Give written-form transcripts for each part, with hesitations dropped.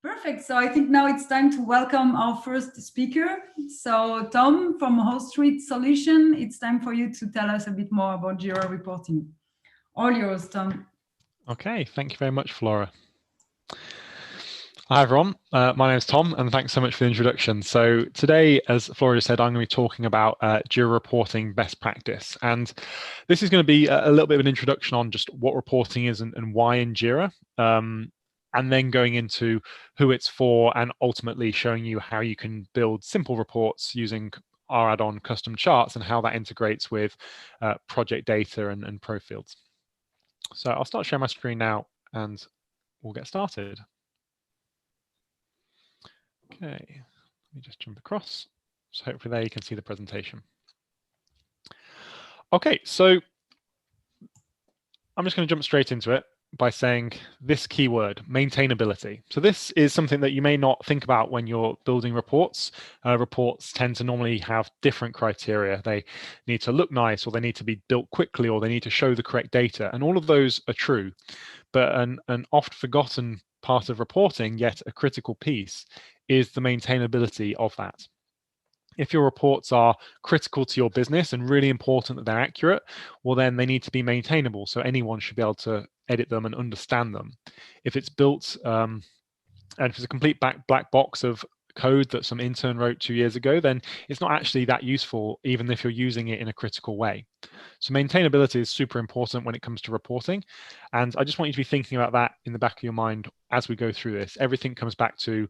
Perfect. So I think now it's time to welcome our first speaker. So Tom from Host Street Solution, it's time for you to tell us a bit more about Jira reporting. All yours, Tom. Okay, thank you very much, Flora. Hi everyone, my name is Tom and thanks so much for the introduction. So today, as Flora just said, I'm going to be talking about Jira reporting best practice. And this is going to be a little bit of an introduction on just what reporting is and why in Jira. And then going into who it's for and ultimately showing you how you can build simple reports using our add-on custom charts and how that integrates with project data and Profields. So I'll start sharing my screen now and we'll get started. Okay, let me just jump across. So hopefully there you can see the presentation. Okay, so I'm just going to jump straight into it by saying this keyword, maintainability. So this is something that you may not think about when you're building reports. Reports tend to normally have different criteria. They need to look nice, or they need to be built quickly, or they need to show the correct data. And all of those are true. But an oft forgotten part of reporting, yet a critical piece, is the maintainability of that. If your reports are critical to your business and really important that they're accurate, well, then they need to be maintainable. So anyone should be able to edit them and understand them. If it's built, and if it's a complete black box of code that some intern wrote 2 years ago, then it's not actually that useful, even if you're using it in a critical way. So maintainability is super important when it comes to reporting. And I just want you to be thinking about that in the back of your mind as we go through this. Everything comes back to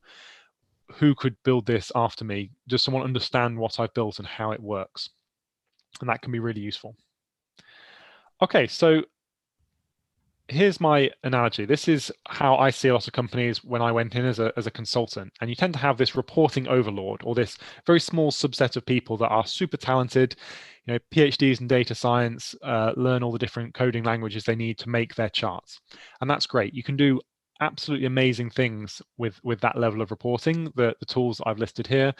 who could build this after me? Does someone understand what I've built and how it works? And that can be really useful. Okay, so here's my analogy. This is how I see a lot of companies when I went in as a consultant. And you tend to have this reporting overlord, or this very small subset of people that are super talented, PhDs in data science, learn all the different coding languages they need to make their charts. And that's great. You can do absolutely amazing things with that level of reporting. The tools that I've listed here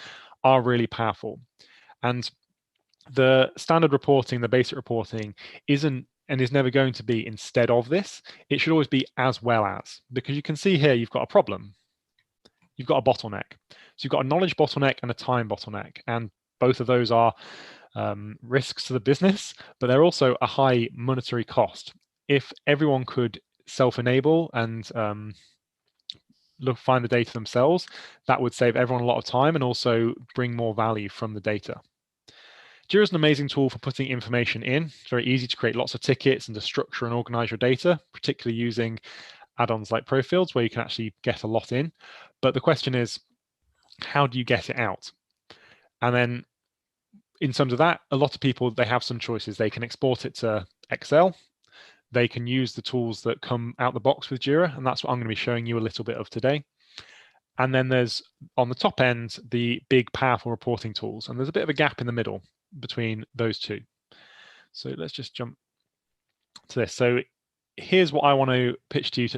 are really powerful. And the standard reporting, the basic reporting, isn't and is never going to be instead of this. It should always be as well as, because you can see here you've got a problem. You've got a bottleneck. So you've got a knowledge bottleneck and a time bottleneck. And both of those are risks to the business, but they're also a high monetary cost. If everyone could self-enable and find the data themselves, that would save everyone a lot of time and also bring more value from the data. Jira is an amazing tool for putting information in. It's very easy to create lots of tickets and to structure and organize your data, particularly using add-ons like Profields, where you can actually get a lot in. But the question is, how do you get it out? And then in terms of that, a lot of people, they have some choices. They can export it to Excel. They can use the tools that come out the box with Jira, and that's what I'm going to be showing you a little bit of today. And then there's, on the top end, the big, powerful reporting tools. And there's a bit of a gap in the middle between those two. So let's just jump to this. So here's what I want to pitch to you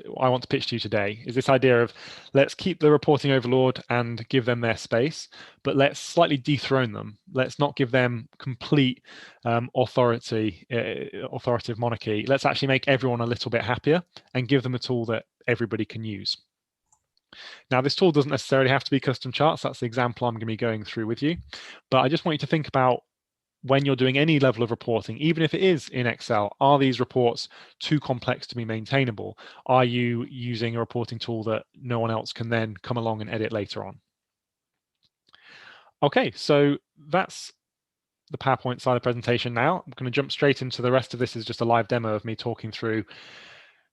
today, is this idea of let's keep the reporting overlord and give them their space, but let's slightly dethrone them. Let's not give them complete authoritative monarchy. Let's actually make everyone a little bit happier and give them a tool that everybody can use. Now, this tool doesn't necessarily have to be custom charts. That's the example I'm going to be going through with you. But I just want you to think about when you're doing any level of reporting, even if it is in Excel, are these reports too complex to be maintainable? Are you using a reporting tool that no one else can then come along and edit later on? Okay, so that's the PowerPoint side of the presentation now. I'm going to jump straight into the rest of this is just a live demo of me talking through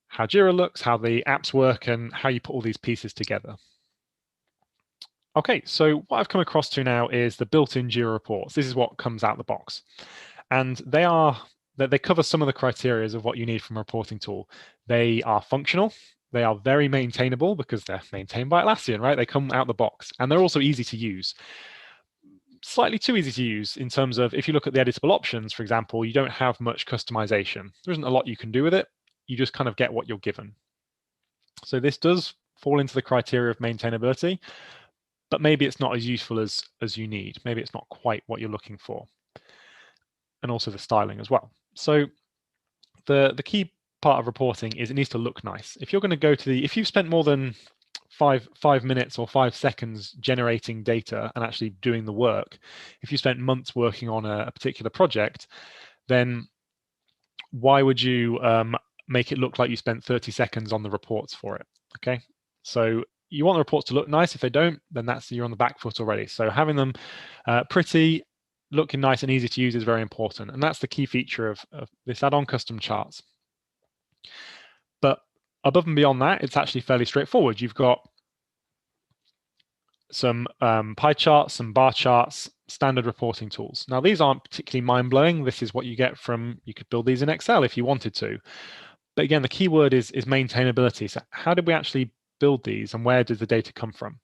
how Jira looks, how the apps work, and how you put all these pieces together. Okay, so what I've come across to now is the built-in Jira reports. This is what comes out the box. And they cover some of the criteria of what you need from a reporting tool. They are functional. They are very maintainable because they're maintained by Atlassian, right? They come out the box. And they're also easy to use. Slightly too easy to use in terms of, if you look at the editable options, for example, you don't have much customization. There isn't a lot you can do with it. You just kind of get what you're given. So this does fall into the criteria of maintainability, but maybe it's not as useful as you need. Maybe it's not quite what you're looking for. And also the styling as well. So the key part of reporting is it needs to look nice. If you're going to go to if you've spent more than five minutes or 5 seconds generating data and actually doing the work. If you spent months working on a particular project, then why would you make it look like you spent 30 seconds on the reports for it? Okay, so you want the reports to look nice. If they don't, then you're on the back foot already. So having them pretty, looking nice and easy to use is very important, and that's the key feature of this add-on, custom charts. But above and beyond that, it's actually fairly straightforward. You've got some pie charts, some bar charts, standard reporting tools. Now, these aren't particularly mind-blowing. This is what you get from, you could build these in Excel if you wanted to. But again, the key word is maintainability. So how did we actually build these, and where did the data come from?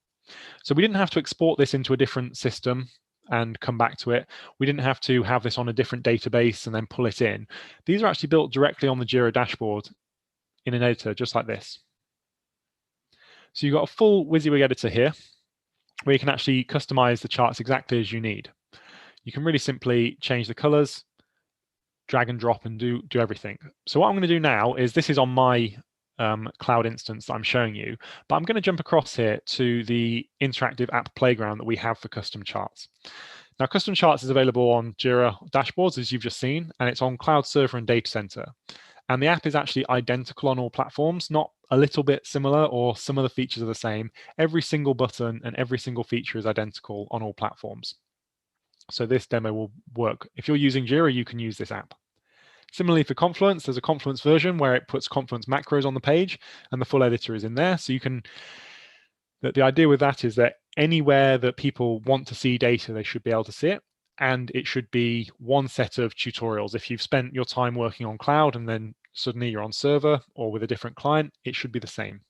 So we didn't have to export this into a different system and come back to it. We didn't have to have this on a different database and then pull it in. These are actually built directly on the Jira dashboard in an editor, just like this. So you've got a full WYSIWYG editor here, where you can actually customize the charts exactly as you need. You can really simply change the colors, drag and drop, and do everything. So what I'm going to do now is, this is on my cloud instance that I'm showing you, but I'm going to jump across here to the interactive app playground that we have for custom charts. Now, custom charts is available on Jira dashboards, as you've just seen, and it's on Cloud Server and Data Center. And the app is actually identical on all platforms, not a little bit similar or some of the features are the same. Every single button and every single feature is identical on all platforms. So this demo will work. If you're using Jira, you can use this app. Similarly for Confluence, there's a Confluence version where it puts Confluence macros on the page, and the full editor is in there. So you can, the idea with that is that anywhere that people want to see data, they should be able to see it. And it should be one set of tutorials. If you've spent your time working on cloud and then suddenly you're on server or with a different client, it should be the same.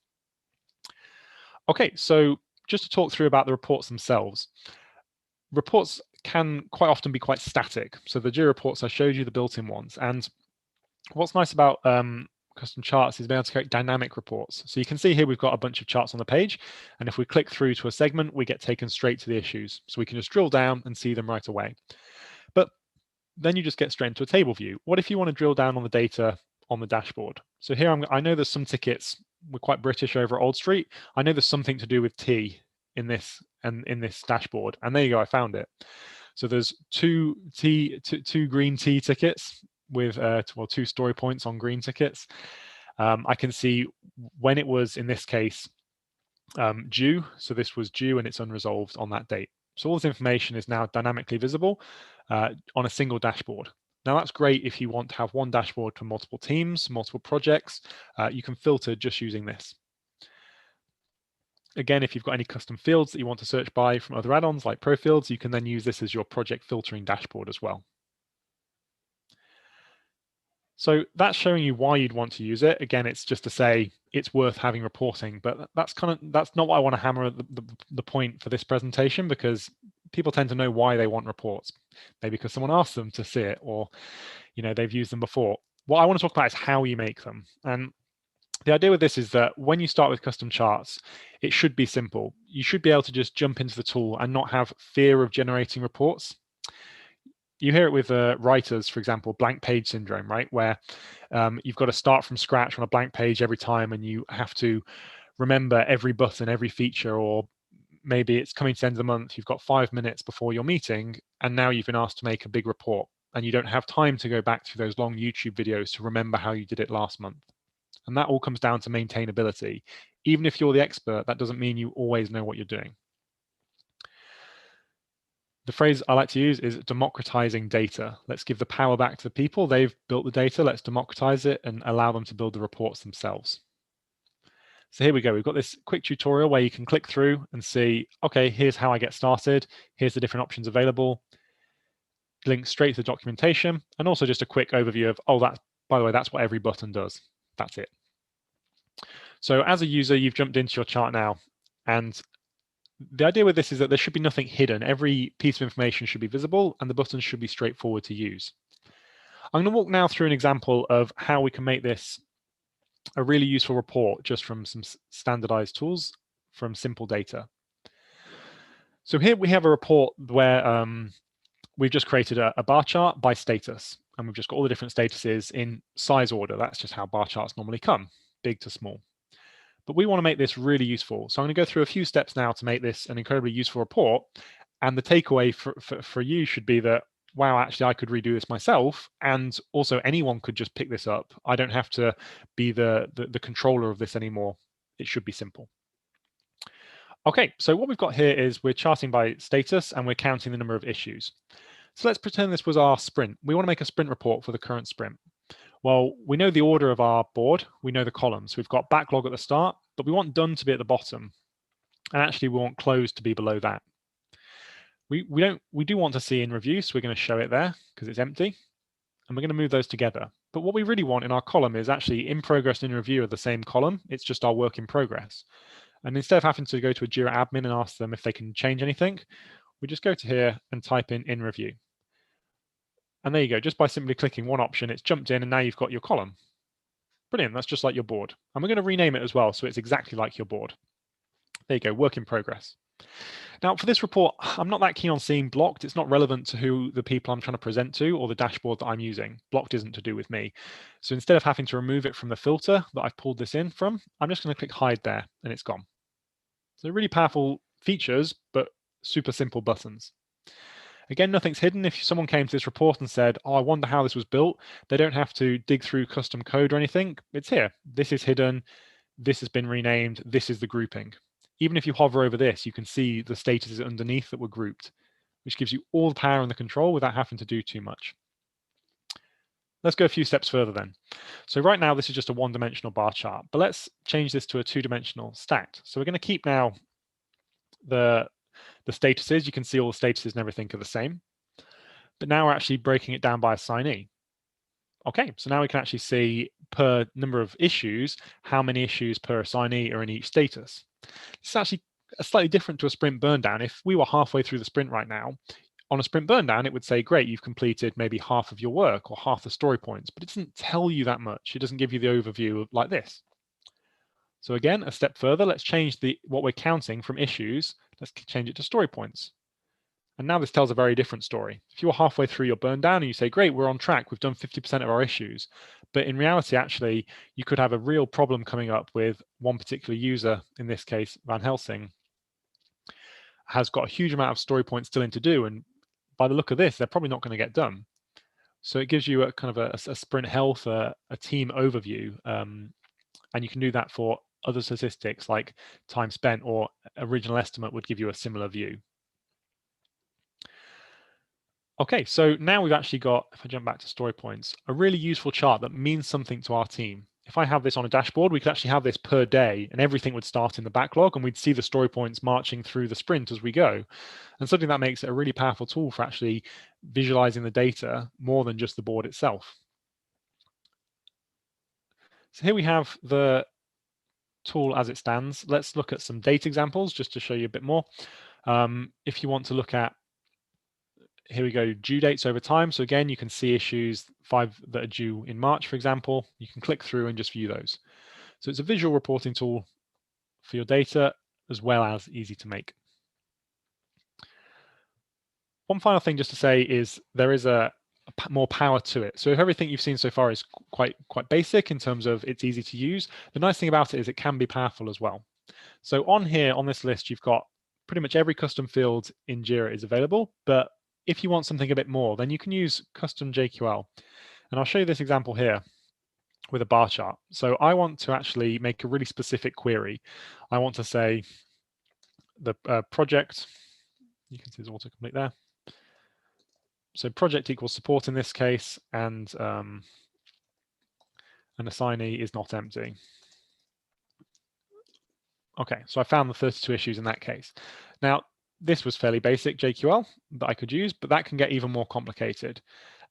Okay, so just to talk through about the reports themselves. Reports can quite often be quite static. So the Jira reports, I showed you the built-in ones. And what's nice about custom charts is being able to create dynamic reports. So you can see here we've got a bunch of charts on the page, and if we click through to a segment, we get taken straight to the issues. So we can just drill down and see them right away. But then you just get straight into a table view. What if you want to drill down on the data on the dashboard? So here I know there's some tickets. We're quite British over at Old Street. I know there's something to do with tea in this dashboard, and there you go, I found it. So there's two green tea tickets with well, 2 story points on green tickets. I can see when it was, in this case, due. So this was due and it's unresolved on that date. So all this information is now dynamically visible on a single dashboard. Now that's great if you want to have one dashboard for multiple teams, multiple projects. You can filter just using this. Again, if you've got any custom fields that you want to search by from other add-ons like Profields, you can then use this as your project filtering dashboard as well. So that's showing you why you'd want to use it. Again, it's just to say it's worth having reporting, but that's not what I want to hammer the point for this presentation, because people tend to know why they want reports. Maybe because someone asked them to see it, or they've used them before. What I want to talk about is how you make them. And the idea with this is that when you start with custom charts, it should be simple. You should be able to just jump into the tool and not have fear of generating reports. You hear it with writers, for example, blank page syndrome, right? Where you've got to start from scratch on a blank page every time, and you have to remember every button, every feature, or maybe it's coming to the end of the month, you've got 5 minutes before your meeting, and now you've been asked to make a big report, and you don't have time to go back through those long YouTube videos to remember how you did it last month. And that all comes down to maintainability. Even if you're the expert, that doesn't mean you always know what you're doing. The phrase I like to use is democratizing data. Let's give the power back to the people. They've built the data. Let's democratize it and allow them to build the reports themselves. So here we go. We've got this quick tutorial where you can click through and see, okay, here's how I get started. Here's the different options available. Link straight to the documentation, and also just a quick overview of, oh, by the way, that's what every button does. That's it. So as a user, you've jumped into your chart now, and the idea with this is that there should be nothing hidden. Every piece of information should be visible, and the buttons should be straightforward to use. I'm going to walk now through an example of how we can make this a really useful report just from some standardized tools from simple data. So here we have a report where we've just created a bar chart by status, and we've just got all the different statuses in size order. That's just how bar charts normally come, big to small. But we want to make this really useful. So I'm going to go through a few steps now to make this an incredibly useful report. And the takeaway for you should be that, wow, actually, I could redo this myself. And also anyone could just pick this up. I don't have to be the controller of this anymore. It should be simple. Okay, so what we've got here is we're charting by status and we're counting the number of issues. So let's pretend this was our sprint. We want to make a sprint report for the current sprint. Well, we know the order of our board, we know the columns. We've got backlog at the start, but we want done to be at the bottom. And actually we want closed to be below that. We do want to see in review, so we're going to show it there because it's empty. And we're going to move those together. But what we really want in our column is actually in progress and in review are the same column. It's just our work in progress. And instead of having to go to a Jira admin and ask them if they can change anything, we just go to here and type in review. And there you go, just by simply clicking one option, it's jumped in and now you've got your column. Brilliant, that's just like your board. And we're going to rename it as well, so it's exactly like your board. There you go, work in progress. Now for this report, I'm not that keen on seeing blocked. It's not relevant to who the people I'm trying to present to or the dashboard that I'm using. Blocked isn't to do with me. So instead of having to remove it from the filter that I've pulled this in from, I'm just going to click hide there and it's gone. So really powerful features, but super simple buttons. Again, nothing's hidden. If someone came to this report and said, oh, I wonder how this was built, they don't have to dig through custom code or anything. It's here. This is hidden. This has been renamed. This is the grouping. Even if you hover over this, you can see the statuses underneath that were grouped, which gives you all the power and the control without having to do too much. Let's go a few steps further then. So right now, this is just a one-dimensional bar chart, but let's change this to a two-dimensional stacked. So we're going to keep now the statuses. You can see all the statuses and everything are the same, but now we're actually breaking it down by assignee. Okay, so now we can actually see per number of issues, how many issues per assignee are in each status. This is actually slightly different to a sprint burn down. If we were halfway through the sprint right now, on a sprint burn down, it would say, great, you've completed maybe half of your work or half the story points, but it doesn't tell you that much. It doesn't give you the overview like this. So again, a step further, let's change what we're counting from issues. Let's change it to story points. And now this tells a very different story. If you were halfway through your burn down and you say, great, we're on track, we've done 50% of our issues. But in reality, actually, you could have a real problem coming up with one particular user, in this case, Van Helsing, has got a huge amount of story points still in to do. And by the look of this, they're probably not going to get done. So it gives you a kind of a sprint health, a team overview. And you can do that for other statistics like time spent, or original estimate would give you a similar view. Okay, so now we've actually got, if I jump back to story points, a really useful chart that means something to our team. If I have this on a dashboard, we could actually have this per day and everything would start in the backlog and we'd see the story points marching through the sprint as we go. And something that makes it a really powerful tool for actually visualizing the data more than just the board itself. So here we have the tool as it stands. Let's look at some date examples just to show you a bit more. If you want to look at, here we go, due dates over time. So again, you can see issues 5 that are due in March, for example. You can click through and just view those. So it's a visual reporting tool for your data, as well as easy to make. One final thing just to say is there is a more power to it. So if everything you've seen so far is quite basic in terms of it's easy to use, the nice thing about it is it can be powerful as well. So on here, on this list, you've got pretty much every custom field in Jira is available, but if you want something a bit more, then you can use custom JQL. And I'll show you this example here with a bar chart. So I want to actually make a really specific query. I want to say the project, you can see it's autocomplete there. So project equals support in this case, and an assignee is not empty. Okay, so I found the 32 issues in that case. Now, this was fairly basic JQL that I could use, but that can get even more complicated.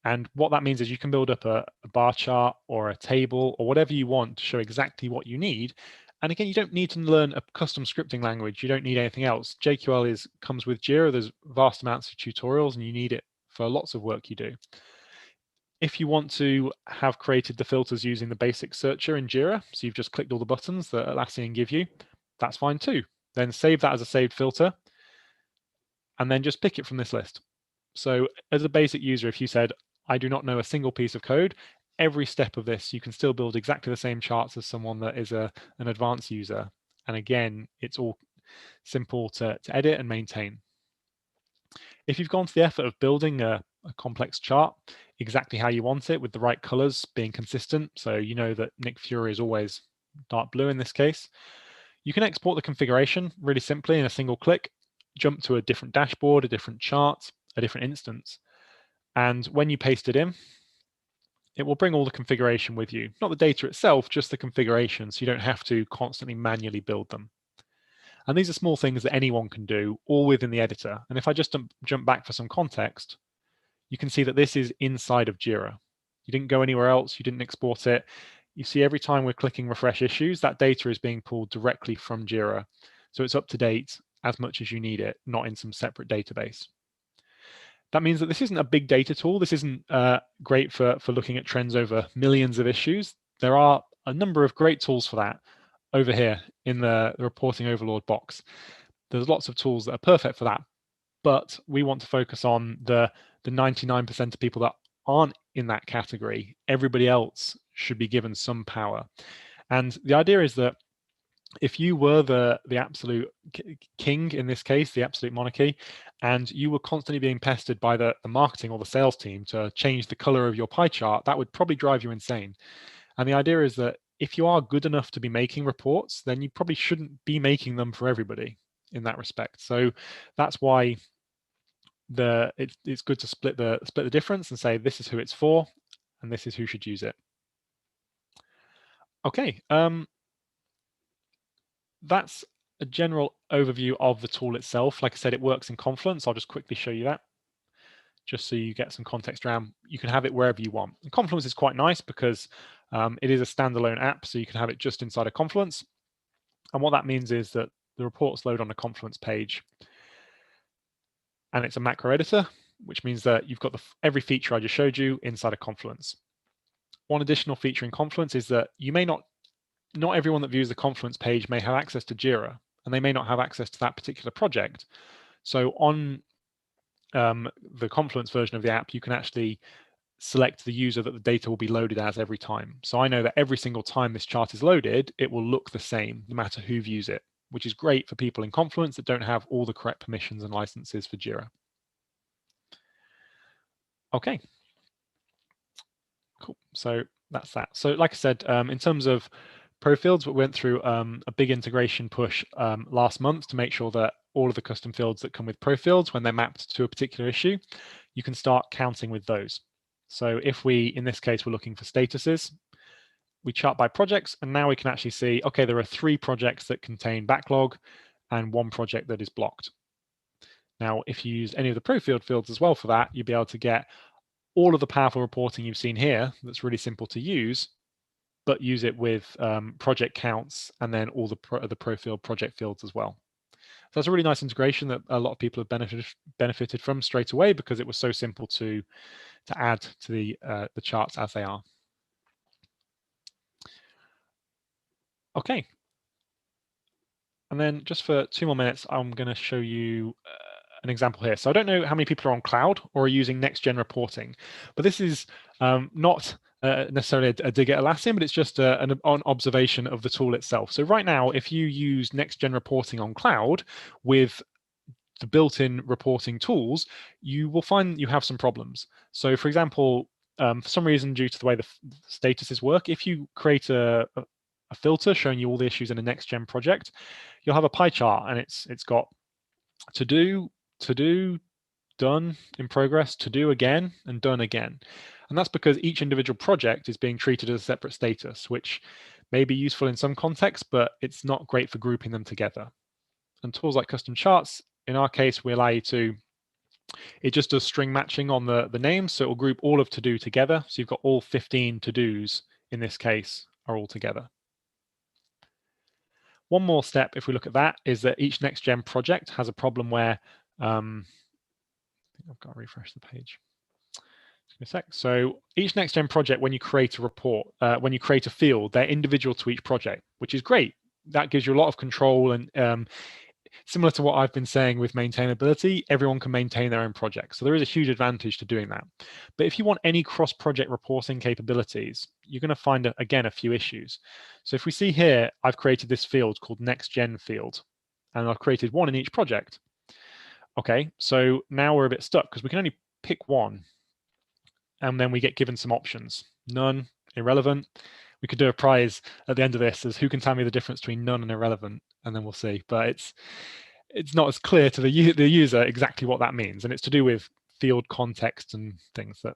And what that means is you can build up a bar chart or a table or whatever you want to show exactly what you need. And again, you don't need to learn a custom scripting language. You don't need anything else. JQL comes with Jira. There's vast amounts of tutorials and you need it for lots of work you do. If you want to have created the filters using the basic searcher in Jira, so you've just clicked all the buttons that Atlassian give you, that's fine too. Then save that as a saved filter and then just pick it from this list. So as a basic user, if you said, I do not know a single piece of code, every step of this, you can still build exactly the same charts as someone that is an advanced user. And again, it's all simple to edit and maintain. If you've gone to the effort of building a complex chart exactly how you want it with the right colors being consistent, so you know that Nick Fury is always dark blue in this case, you can export the configuration really simply in a single click, jump to a different dashboard, a different chart, a different instance. And when you paste it in, it will bring all the configuration with you. Not the data itself, just the configuration, so you don't have to constantly manually build them. And these are small things that anyone can do, all within the editor. And if I just jump back for some context, you can see that this is inside of Jira. You didn't go anywhere else, you didn't export it. You see every time we're clicking refresh issues, that data is being pulled directly from Jira. So it's up to date as much as you need it, not in some separate database. That means that this isn't a big data tool. This isn't great for looking at trends over millions of issues. There are a number of great tools for that over here in the reporting Overlord box. There's lots of tools that are perfect for that, but we want to focus on the 99% of people that aren't in that category. Everybody else should be given some power. And the idea is that if you were the absolute king in this case, the absolute monarchy, and you were constantly being pestered by the marketing or the sales team to change the color of your pie chart, that would probably drive you insane. And the idea is that if you are good enough to be making reports, then you probably shouldn't be making them for everybody in that respect. So that's why it's good to split the difference and say this is who it's for and this is who should use it. Okay, that's a general overview of the tool itself. Like I said, it works in Confluence. I'll just quickly show you that, just so you get some context around. You can have it wherever you want. And Confluence is quite nice because it is a standalone app, so you can have it just inside of Confluence. And what that means is that the reports load on a Confluence page, and it's a macro editor, which means that you've got every feature I just showed you inside of Confluence. One additional feature in Confluence is that you may not everyone that views the Confluence page may have access to Jira, and they may not have access to that particular project. So on the Confluence version of the app, you can actually select the user that the data will be loaded as every time. So I know that every single time this chart is loaded, it will look the same, no matter who views it, which is great for people in Confluence that don't have all the correct permissions and licenses for Jira. Okay, cool. So that's that. So like I said, in terms of Profields, we went through a big integration push last month to make sure that all of the custom fields that come with Profields, when they're mapped to a particular issue, you can start counting with those. So if we, in this case, we're looking for statuses, we chart by projects, and now we can actually see, okay, there are 3 projects that contain backlog and 1 project that is blocked. Now, if you use any of the Profield fields as well for that, you'll be able to get all of the powerful reporting you've seen here that's really simple to use, but use it with project counts and then all the Profield project fields as well. So that's a really nice integration that a lot of people have benefited from straight away because it was so simple to add to the charts as they are. Okay. And then just for 2 more minutes, I'm going to show you an example here. So I don't know how many people are on cloud or are using next-gen reporting, but this is not necessarily a dig at Atlassian, but it's just an observation of the tool itself. So right now, if you use next-gen reporting on cloud with the built-in reporting tools, you will find you have some problems. So for example, for some reason, due to the way the statuses work, if you create a filter showing you all the issues in a next-gen project, you'll have a pie chart and it's got to do, done, in progress, to do again, and done again. And that's because each individual project is being treated as a separate status, which may be useful in some contexts, but it's not great for grouping them together. And tools like custom charts, in our case, we allow you to, it just does string matching on the names, so it will group all of to-do together. So you've got all 15 to-dos, in this case, are all together. One more step, if we look at that, is that each next-gen project has a problem where, I think I've got to refresh the page. Just a sec. So each next-gen project, when you create a report, when you create a field, they're individual to each project, which is great. That gives you a lot of control, and similar to what I've been saying with maintainability, everyone can maintain their own project. So there is a huge advantage to doing that. But if you want any cross-project reporting capabilities, you're going to find, again, a few issues. So if we see here, I've created this field called Next Gen field, and I've created one in each project. Okay, so now we're a bit stuck because we can only pick one, and then we get given some options. None, irrelevant. We could do a prize at the end of this as who can tell me the difference between none and irrelevant, and then we'll see. But it's not as clear to the user exactly what that means, and it's to do with field context and things that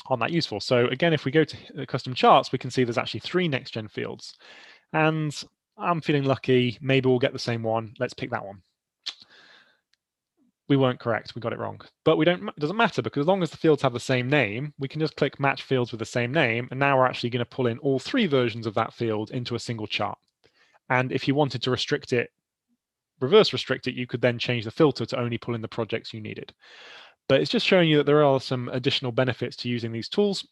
aren't that useful. So again, if we go to custom charts, we can see there's actually 3 next-gen fields, and I'm feeling lucky. Maybe we'll get the same one. Let's pick that one. We weren't correct. We got it wrong. But it doesn't matter, because as long as the fields have the same name, we can just click match fields with the same name. And now we're actually going to pull in all 3 versions of that field into a single chart. And if you wanted to restrict it, reverse restrict it, you could then change the filter to only pull in the projects you needed. But it's just showing you that there are some additional benefits to using these tools.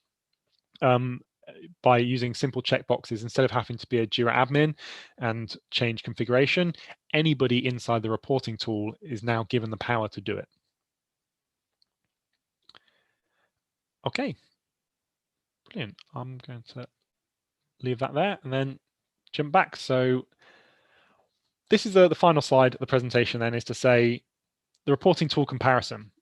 By using simple checkboxes, instead of having to be a Jira admin and change configuration, anybody inside the reporting tool is now given the power to do it. Okay, brilliant. I'm going to leave that there and then jump back. So this is the final slide of the presentation then, is to say the reporting tool comparison.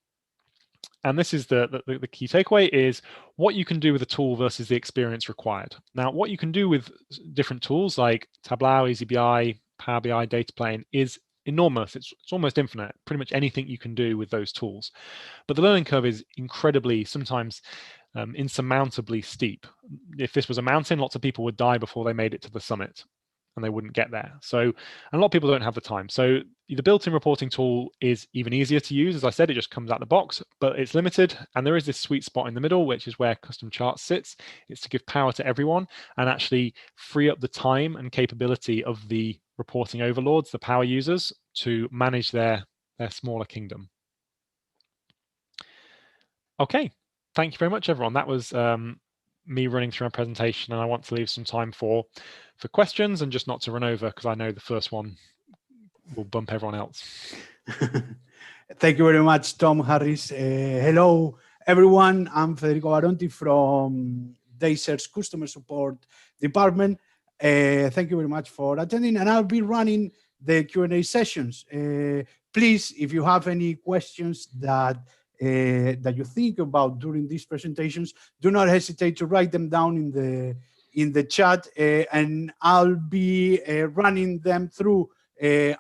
And this is the key takeaway, is what you can do with a tool versus the experience required. Now, what you can do with different tools like Tableau, EasyBI, Power BI, Data Plane is enormous. It's almost infinite, pretty much anything you can do with those tools. But the learning curve is incredibly, sometimes insurmountably steep. If this was a mountain, lots of people would die before they made it to the summit, and they wouldn't get there. So, and a lot of people don't have the time. So the built-in reporting tool is even easier to use. As I said, it just comes out the box, but it's limited. And there is this sweet spot in the middle, which is where custom charts sits. It's to give power to everyone and actually free up the time and capability of the reporting overlords, the power users, to manage their smaller kingdom. Okay, thank you very much, everyone. That was me running through my presentation, and I want to leave some time for questions and just not to run over, because I know the first one will bump everyone else. Thank you very much, Tom Harris. Hello, everyone. I'm Federico Baronti from DEISER's Customer Support Department. Thank you very much for attending, and I'll be running the Q&A sessions. Please, if you have any questions that you think about during these presentations, do not hesitate to write them down in the chat, and I'll be running them through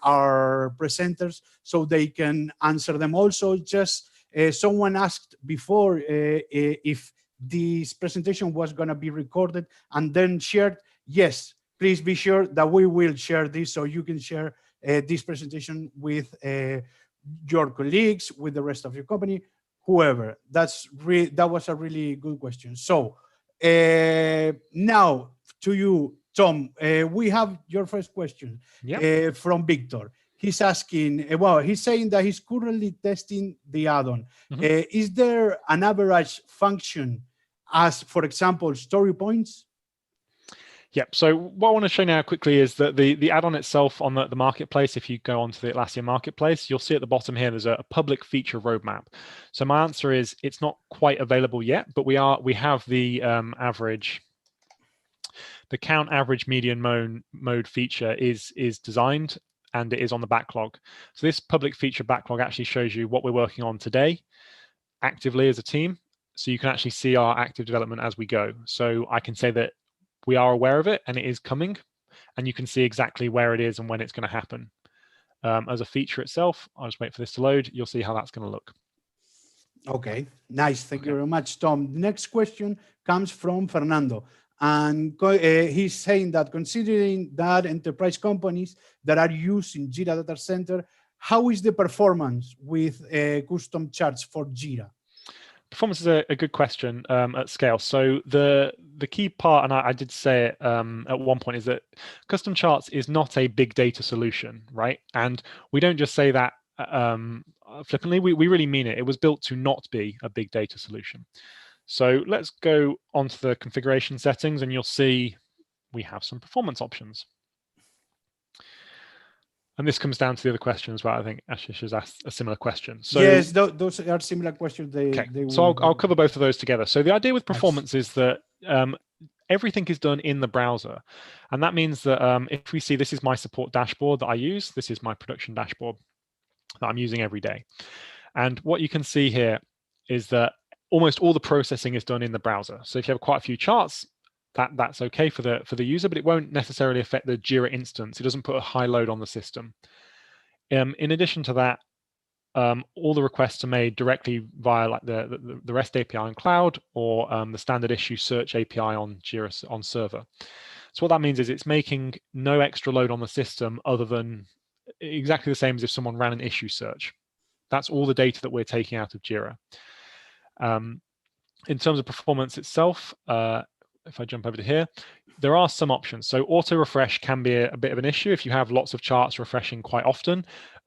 our presenters so they can answer them. Also, just someone asked before if this presentation was going to be recorded and then shared. Yes, please be sure that we will share this, so you can share this presentation with your colleagues, with the rest of your company, whoever. That was a really good question. So now to you, Tom, we have your first question. Yep. From Victor. He's asking, well, he's saying that he's currently testing the add-on. Mm-hmm. Is there an average function as, for example, story points? Yep. So what I want to show now quickly is that the add-on itself on the marketplace, if you go onto the Atlassian marketplace, you'll see at the bottom here, there's a public feature roadmap. So my answer is it's not quite available yet, but we have the count average median mode feature is designed, and it is on the backlog. So this public feature backlog actually shows you what we're working on today actively as a team. So you can actually see our active development as we go. So I can say that we are aware of it and it is coming, and you can see exactly where it is and when it's going to happen. As a feature itself, I'll just wait for this to load. You'll see how that's going to look. Okay, nice. Thank you very much, Tom. The next question comes from Fernando. And he's saying that considering that enterprise companies that are using Jira Data Center, how is the performance with custom charts for Jira? Performance is a good question at scale. So the key part, and I did say it at one point, is that custom charts is not a big data solution, right? And we don't just say that flippantly. We really mean it. It was built to not be a big data solution. So let's go onto the configuration settings, and you'll see we have some performance options. And this comes down to the other question as well. I think Ashish has asked a similar question. So yes, those are similar questions. So I'll cover both of those together. So the idea with performance is that everything is done in the browser. And that means that if we see this is my support dashboard that I use, this is my production dashboard that I'm using every day. And what you can see here is that almost all the processing is done in the browser. So if you have quite a few charts, that's okay for the user, but it won't necessarily affect the Jira instance. It doesn't put a high load on the system. In addition to that, all the requests are made directly via like the REST API on cloud or the standard issue search API on Jira on server. So what that means is it's making no extra load on the system other than exactly the same as if someone ran an issue search. That's all the data that we're taking out of Jira. In terms of performance itself, if I jump over to here, there are some options. So auto refresh can be a bit of an issue if you have lots of charts refreshing quite often.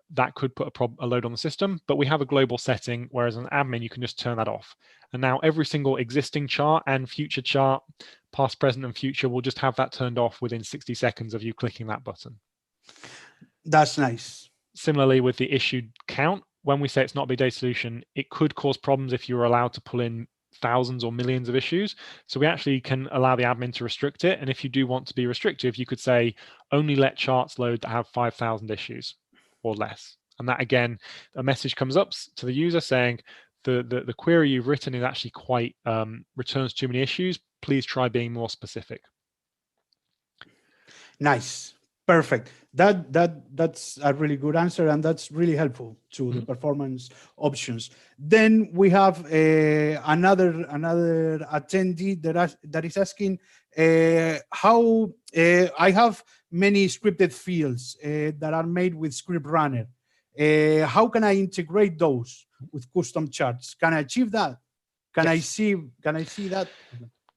That could put a load on the system, but we have a global setting, whereas an admin, you can just turn that off. And now every single existing chart and future chart, past, present, and future, will just have that turned off within 60 seconds of you clicking that button. That's nice. Similarly, with the issued count, when we say it's not a big data solution, it could cause problems if you're allowed to pull in thousands or millions of issues. So we actually can allow the admin to restrict it. And if you do want to be restrictive, you could say only let charts load that have 5,000 issues or less. And that, again, a message comes up to the user saying the query you've written is actually quite returns too many issues. Please try being more specific. Nice. Perfect. That's a really good answer, and that's really helpful to the performance options. Then we have another attendee that is asking how I have many scripted fields that are made with Script Runner. How can I integrate those with custom charts? Can I achieve that? Can I see that?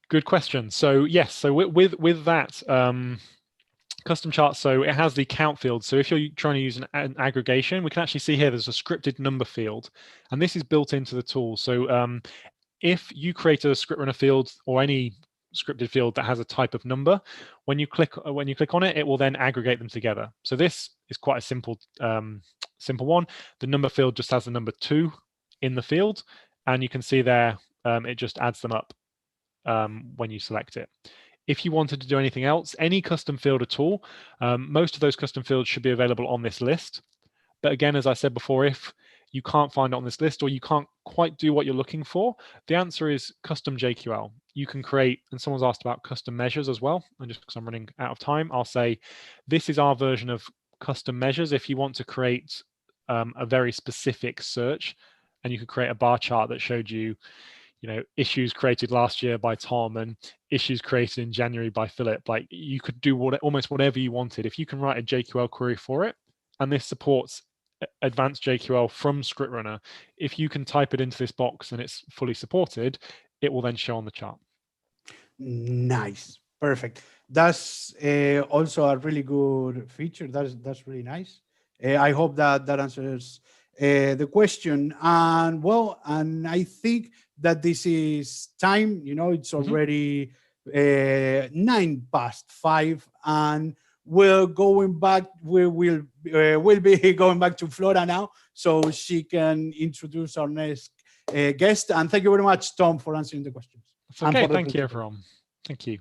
Good question. So yes, so with that custom chart, so it has the count field. So if you're trying to use an aggregation, we can actually see here there's a scripted number field, and this is built into the tool. So if you create a script runner field or any scripted field that has a type of number, when you click on it, it will then aggregate them together. So this is quite a simple one. The number field just has the number 2 in the field, and you can see there it just adds them up when you select it. If you wanted to do anything else, any custom field at all, most of those custom fields should be available on this list. But again, as I said before, if you can't find it on this list or you can't quite do what you're looking for, the answer is custom JQL. You can create, and someone's asked about custom measures as well. And just because I'm running out of time, I'll say this is our version of custom measures. If you want to create a very specific search, and you could create a bar chart that showed you, issues created last year by Tom and issues created in January by Philip. Like, you could do almost whatever you wanted. If you can write a JQL query for it, and this supports advanced JQL from Script Runner, if you can type it into this box and it's fully supported, it will then show on the chart. Nice. Perfect. That's also a really good feature. That's really nice. I hope that answers the question. And I think that this is time. It's already 5:09, and we'll be going back to Flora now, so she can introduce our next guest. And thank you very much, Tom, for answering the questions. That's okay. Thank you, everyone. Thank you.